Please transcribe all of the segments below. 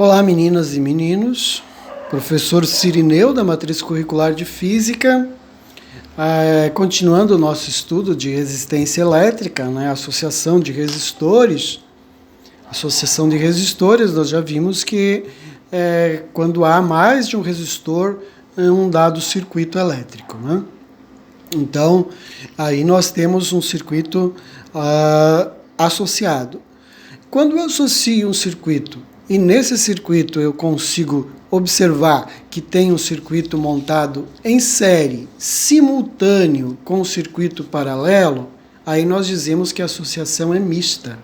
Olá, meninas e meninos. Professor Cirineu, da Matriz Curricular de Física. Continuando o nosso estudo de resistência elétrica, associação de resistores. Associação de resistores, nós já vimos que quando há mais de um resistor em um dado circuito elétrico, né? Então, aí nós temos um circuito associado. Quando eu associo um circuito e nesse circuito eu consigo observar que tem um circuito montado em série, simultâneo com o circuito paralelo, aí nós dizemos que a associação é mista.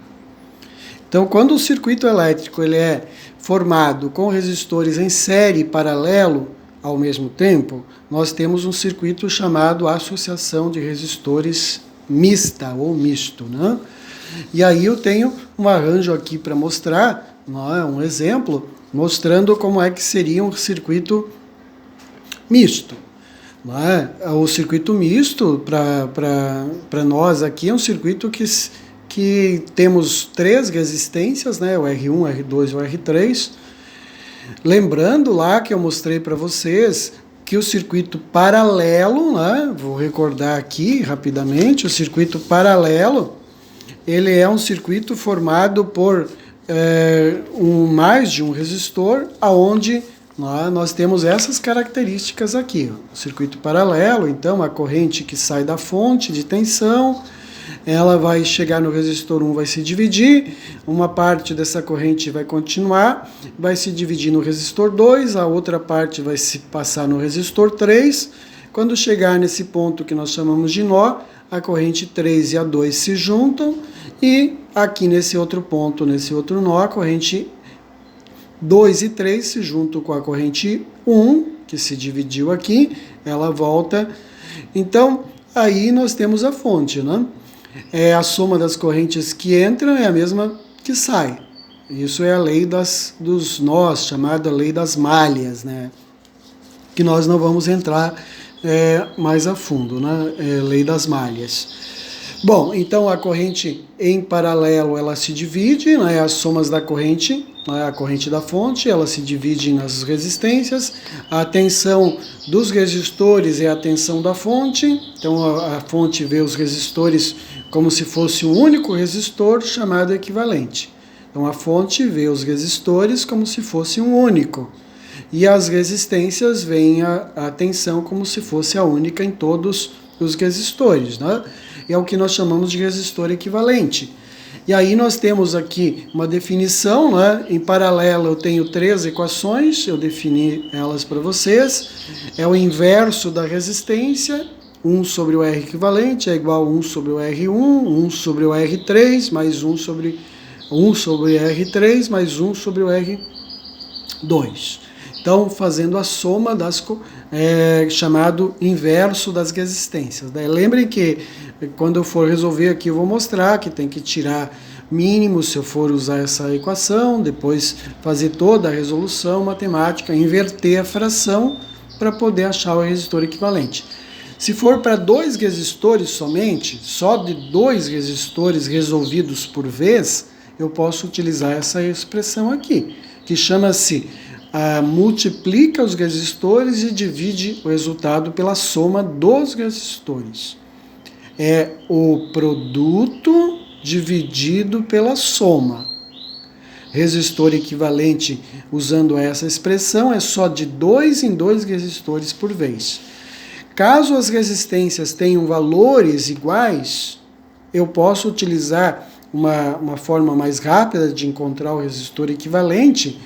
Então, quando o circuito elétrico ele é formado com resistores em série e paralelo ao mesmo tempo, nós temos um circuito chamado associação de resistores mista ou misto, né? E aí eu tenho um arranjo aqui para mostrar, um exemplo, mostrando como é que seria um circuito misto. O circuito misto, para nós aqui, é um circuito que temos três resistências, o R1, o R2 e o R3. Lembrando lá que eu mostrei para vocês que o circuito paralelo, vou recordar aqui rapidamente, o circuito paralelo, ele é um circuito formado por mais de um resistor, aonde nós temos essas características aqui. O circuito paralelo, então, a corrente que sai da fonte de tensão, ela vai chegar no resistor 1, vai se dividir, uma parte dessa corrente vai continuar, vai se dividir no resistor 2, a outra parte vai se passar no resistor 3. Quando chegar nesse ponto que nós chamamos de nó, a corrente 3 e a 2 se juntam, e aqui nesse outro ponto, nesse outro nó, a corrente 2 e 3 se juntam com a corrente 1, que se dividiu aqui, ela volta. Então, aí nós temos a fonte, a soma das correntes que entram é a mesma que sai. Isso é a lei dos nós, chamada lei das malhas, que nós não vamos entrar mais a fundo, lei das malhas. Bom, então a corrente em paralelo ela se divide, as somas da corrente, a corrente da fonte, ela se divide nas resistências, a tensão dos resistores é a tensão da fonte, então a fonte vê os resistores como se fosse um único resistor chamado equivalente. Então a fonte vê os resistores como se fosse um único, e as resistências veem a tensão como se fosse a única em todos os resistores, É o que nós chamamos de resistor equivalente. E aí nós temos aqui uma definição, Em paralelo eu tenho três equações, eu defini elas para vocês. É o inverso da resistência, 1 sobre o R equivalente é igual a 1 sobre o R1, 1 sobre o R3, mais 1 sobre o R3, mais 1 sobre o R2. Então, fazendo a soma chamado inverso das resistências. Lembrem que quando eu for resolver aqui, eu vou mostrar que tem que tirar mínimo se eu for usar essa equação, depois fazer toda a resolução matemática, inverter a fração para poder achar o resistor equivalente. Se for para dois resistores somente, só de dois resistores resolvidos por vez, eu posso utilizar essa expressão aqui, que chama-se multiplica os resistores e divide o resultado pela soma dos resistores. É o produto dividido pela soma. Resistor equivalente, usando essa expressão, é só de 2 em 2 resistores por vez. Caso as resistências tenham valores iguais, eu posso utilizar uma forma mais rápida de encontrar o resistor equivalente.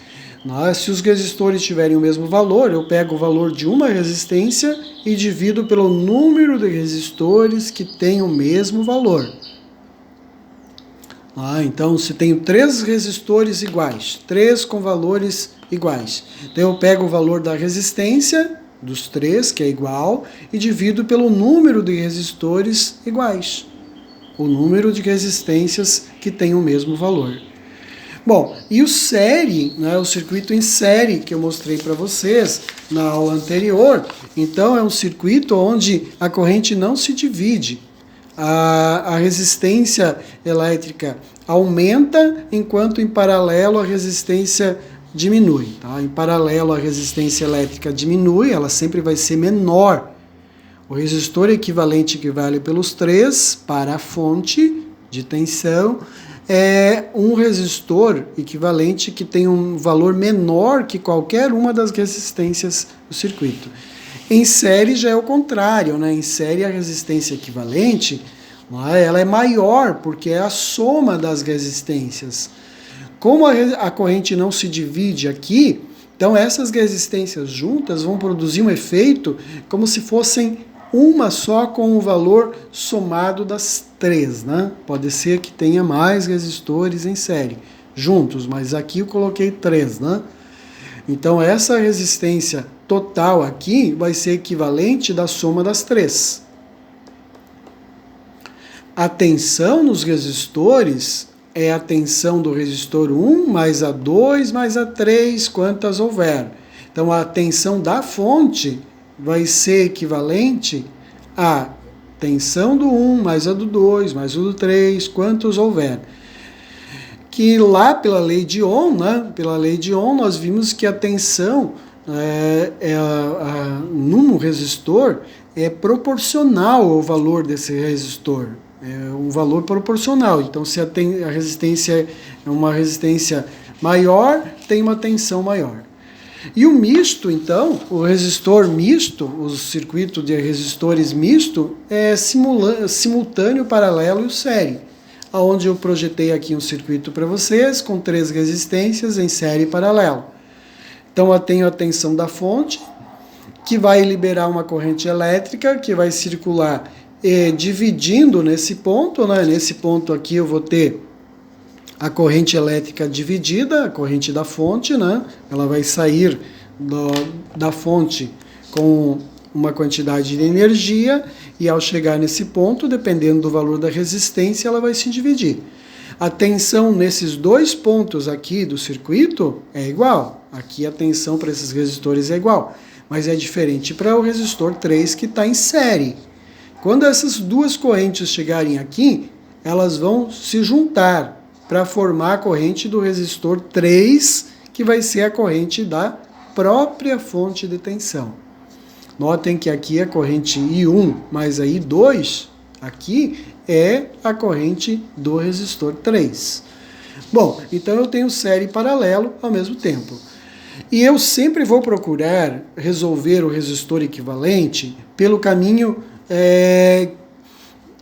Se os resistores tiverem o mesmo valor, eu pego o valor de uma resistência e divido pelo número de resistores que têm o mesmo valor. Então, se tenho 3 resistores iguais, 3 com valores iguais, então eu pego o valor da resistência dos 3, que é igual, e divido pelo número de resistores iguais, o número de resistências que têm o mesmo valor. Bom, e o série, o circuito em série que eu mostrei para vocês na aula anterior, então é um circuito onde a corrente não se divide. A resistência elétrica aumenta, enquanto em paralelo a resistência diminui. Tá? Em paralelo, a resistência elétrica diminui, ela sempre vai ser menor. O resistor equivalente, que vale pelos 3 para a fonte de tensão, é um resistor equivalente que tem um valor menor que qualquer uma das resistências do circuito. Em série já é o contrário, né? Em série a resistência equivalente, ela é maior, porque é a soma das resistências. Como a corrente não se divide aqui, então essas resistências juntas vão produzir um efeito como se fossem uma só com o valor somado das 3, né? Pode ser que tenha mais resistores em série juntos, mas aqui eu coloquei 3, né? Então essa resistência total aqui vai ser equivalente da soma das 3. A tensão nos resistores é a tensão do resistor 1 mais a 2 mais a 3, quantas houver. Então a tensão da fonte vai ser equivalente à tensão do 1 mais a do 2 mais a do 3, quantos houver. Que lá pela lei de Ohm, né, pela lei de Ohm, nós vimos que a tensão num resistor é proporcional ao valor desse resistor. É um valor proporcional. Então, se a resistência é uma resistência maior, tem uma tensão maior. E o misto, então, o resistor misto, o circuito de resistores misto, é simultâneo, paralelo e série. Onde eu projetei aqui um circuito para vocês, com 3 resistências em série e paralelo. Então eu tenho a tensão da fonte, que vai liberar uma corrente elétrica, que vai circular dividindo nesse ponto, né? Nesse ponto aqui eu vou ter a corrente elétrica dividida, a corrente da fonte, né? Ela vai sair da fonte com uma quantidade de energia e ao chegar nesse ponto, dependendo do valor da resistência, ela vai se dividir. A tensão nesses 2 pontos aqui do circuito é igual. Aqui a tensão para esses resistores é igual, mas é diferente para o resistor 3 que está em série. Quando essas 2 correntes chegarem aqui, elas vão se juntar para formar a corrente do resistor 3, que vai ser a corrente da própria fonte de tensão. Notem que aqui a corrente I1 mais a I2, aqui é a corrente do resistor 3. Bom, então eu tenho série e paralelo ao mesmo tempo. E eu sempre vou procurar resolver o resistor equivalente pelo caminho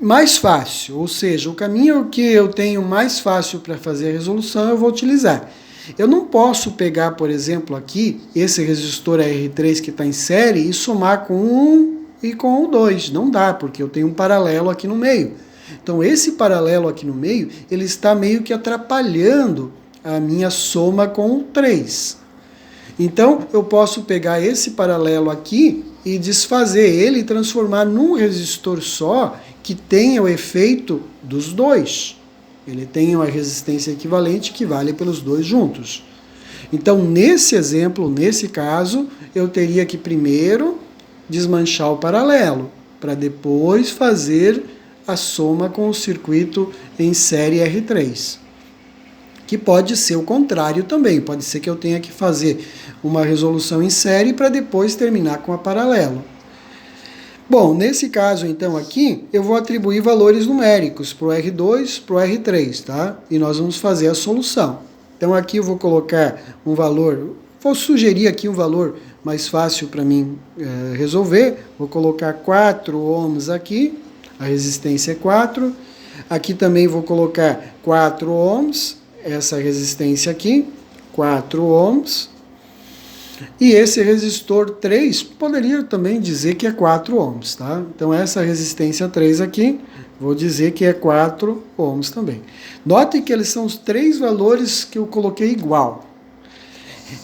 mais fácil, ou seja, o caminho que eu tenho mais fácil para fazer a resolução eu vou utilizar. Eu não posso pegar, por exemplo, aqui, esse resistor R3 que está em série e somar com um e com o 2. Não dá, porque eu tenho um paralelo aqui no meio. Então, esse paralelo aqui no meio, ele está meio que atrapalhando a minha soma com o 3. Então, eu posso pegar esse paralelo aqui e desfazer ele e transformar num resistor só que tenha o efeito dos 2. Ele tem uma resistência equivalente que vale pelos 2 juntos. Então, nesse exemplo, nesse caso, eu teria que primeiro desmanchar o paralelo, para depois fazer a soma com o circuito em série R3. Que pode ser o contrário também, pode ser que eu tenha que fazer uma resolução em série para depois terminar com a paralelo. Bom, nesse caso então aqui, eu vou atribuir valores numéricos para o R2, para o R3, tá? E nós vamos fazer a solução. Então aqui eu vou colocar um valor, vou sugerir aqui um valor mais fácil para mim resolver. Vou colocar 4 ohms aqui, a resistência é 4. Aqui também vou colocar 4 ohms, essa resistência aqui, 4 ohms. E esse resistor 3, poderia também dizer que é 4 ohms, tá? Então essa resistência 3 aqui, vou dizer que é 4 ohms também. Note que eles são os 3 valores que eu coloquei igual.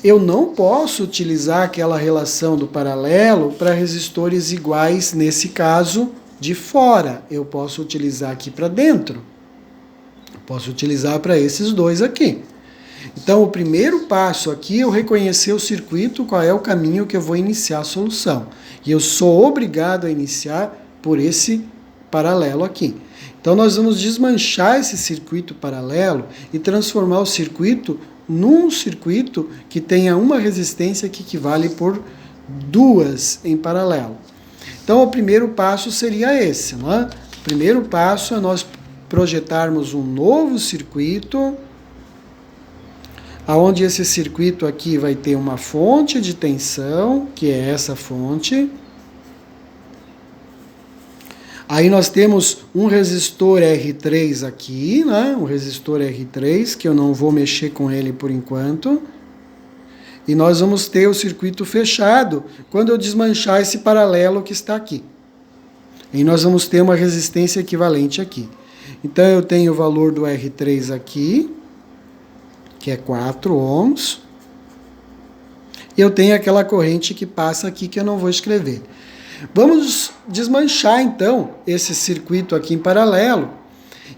Eu não posso utilizar aquela relação do paralelo para resistores iguais, nesse caso, de fora. Eu posso utilizar aqui para dentro. Eu posso utilizar para esses 2 aqui. Então, o primeiro passo aqui é eu reconhecer o circuito, qual é o caminho que eu vou iniciar a solução. E eu sou obrigado a iniciar por esse paralelo aqui. Então, nós vamos desmanchar esse circuito paralelo e transformar o circuito num circuito que tenha uma resistência que equivale por duas em paralelo. Então, o primeiro passo seria esse, né? O primeiro passo é nós projetarmos um novo circuito, aonde esse circuito aqui vai ter uma fonte de tensão, que é essa fonte. Aí nós temos um resistor R3 aqui, né? Um resistor R3, que eu não vou mexer com ele por enquanto. E nós vamos ter o circuito fechado quando eu desmanchar esse paralelo que está aqui. E nós vamos ter uma resistência equivalente aqui. Então eu tenho o valor do R3 aqui, que é 4 ohms. E eu tenho aquela corrente que passa aqui que eu não vou escrever. Vamos desmanchar então esse circuito aqui em paralelo.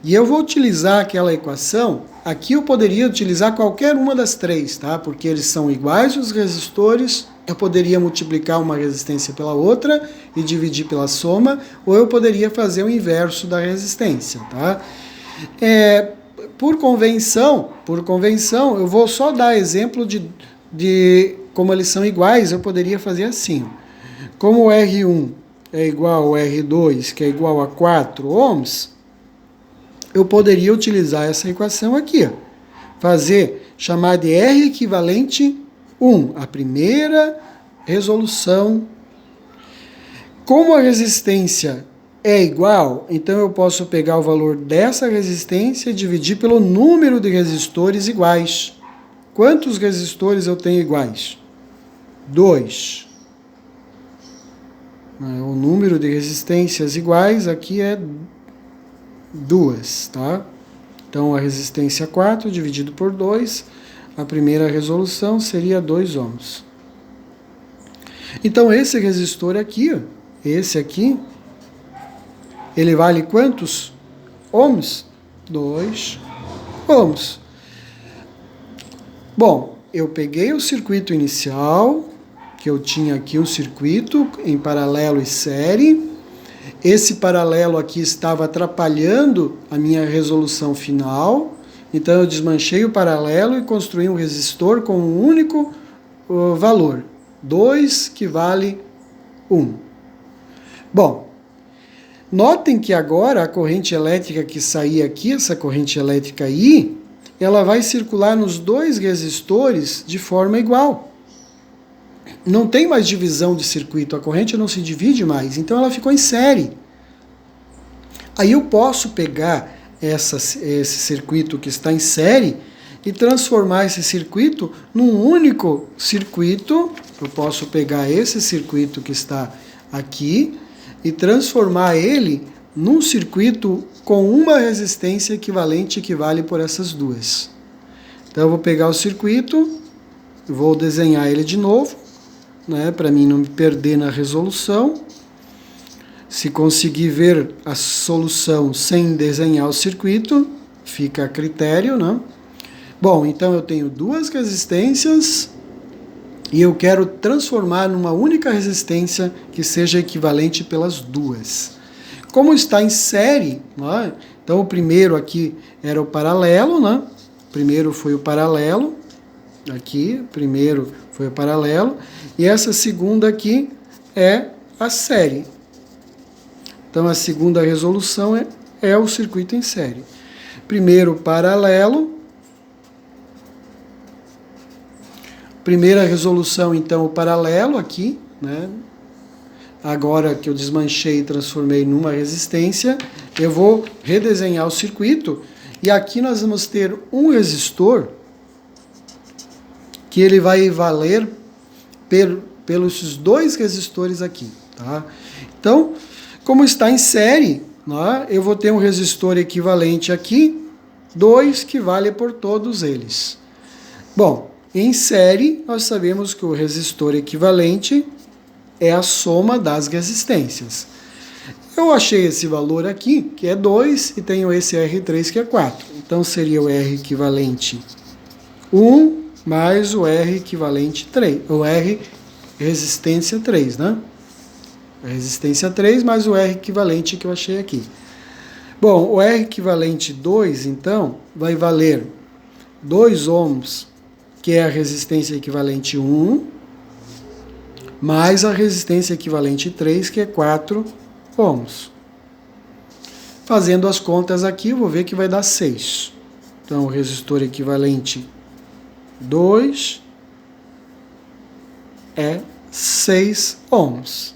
E eu vou utilizar aquela equação. Aqui eu poderia utilizar qualquer uma das três, tá? Porque eles são iguais os resistores. Eu poderia multiplicar uma resistência pela outra e dividir pela soma, ou eu poderia fazer o inverso da resistência, tá? Por convenção, eu vou só dar exemplo de como eles são iguais. Eu poderia fazer assim. Como o R1 é igual ao R2, que é igual a 4 ohms, eu poderia utilizar essa equação aqui, chamar de R equivalente 1, a primeira resolução. Como a resistência é igual, então eu posso pegar o valor dessa resistência e dividir pelo número de resistores iguais. Quantos resistores eu tenho iguais? 2. O número de resistências iguais aqui é 2, tá? Então a resistência 4 dividido por 2, a primeira resolução seria 2 ohms. Então esse resistor aqui, ó, esse aqui, ele vale quantos ohms? 2 ohms. Bom, eu peguei o circuito inicial, que eu tinha aqui um circuito em paralelo e série. Esse paralelo aqui estava atrapalhando a minha resolução final. Então eu desmanchei o paralelo e construí um resistor com um único valor, 2, que vale 1. Bom, notem que agora a corrente elétrica que sair aqui, essa corrente elétrica I, ela vai circular nos dois resistores de forma igual. Não tem mais divisão de circuito, a corrente não se divide mais, então ela ficou em série. Aí eu posso pegar esse circuito que está em série e transformar esse circuito num único circuito. Eu posso pegar esse circuito que está aqui e transformar ele num circuito com uma resistência equivalente, que vale por essas duas. Então eu vou pegar o circuito, vou desenhar ele de novo, né, para mim não me perder na resolução. Se conseguir ver a solução sem desenhar o circuito, fica a critério, né? Bom, então eu tenho duas resistências e eu quero transformar numa única resistência que seja equivalente pelas duas. Como está em série, né? Então o primeiro aqui era o paralelo, né? Primeiro foi o paralelo, aqui, primeiro foi o paralelo, e essa segunda aqui é a série. Então a segunda resolução é o circuito em série. Primeiro paralelo, primeira resolução então o paralelo aqui, né? Agora que eu desmanchei e transformei numa resistência, eu vou redesenhar o circuito, e aqui nós vamos ter um resistor que ele vai valer pelos dois resistores aqui, tá? Então, como está em série, né, eu vou ter um resistor equivalente aqui, 2, que vale por todos eles. Bom, em série, nós sabemos que o resistor equivalente é a soma das resistências. Eu achei esse valor aqui, que é 2, e tenho esse R3, que é 4. Então, seria o R equivalente 1 mais o R equivalente 3, o R resistência 3, né? A resistência 3 mais o R equivalente que eu achei aqui. Bom, o R equivalente 2, então, vai valer 2 ohms que é a resistência equivalente 1, mais a resistência equivalente 3, que é 4 ohms. Fazendo as contas aqui, eu vou ver que vai dar 6. Então, o resistor equivalente 2 é 6 ohms.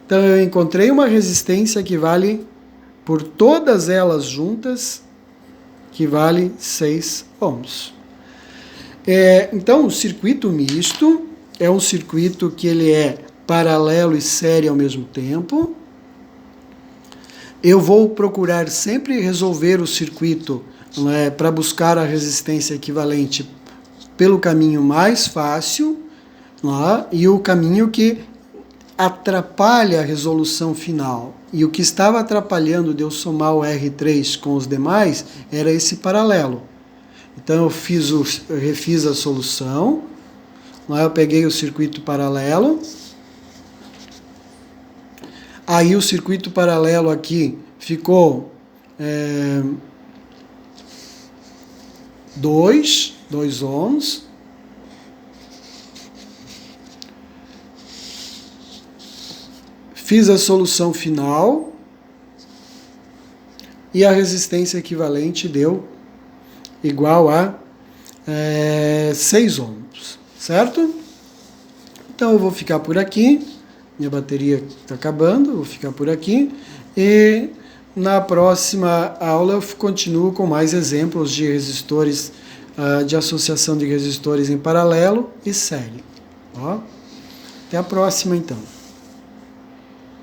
Então, eu encontrei uma resistência que vale, por todas elas juntas, que vale 6 ohms. Então, o circuito misto é um circuito que ele é paralelo e série ao mesmo tempo. Eu vou procurar sempre resolver o circuito para buscar a resistência equivalente pelo caminho mais fácil, e o caminho que atrapalha a resolução final. E o que estava atrapalhando de eu somar o R3 com os demais era esse paralelo. Então eu refiz a solução, eu peguei o circuito paralelo, aí o circuito paralelo aqui ficou 2 ohms, fiz a solução final e a resistência equivalente deu igual a 6 ohms, certo? Então eu vou ficar por aqui, minha bateria está acabando, vou ficar por aqui e na próxima aula eu continuo com mais exemplos de resistores, de associação de resistores em paralelo e série. Até a próxima então.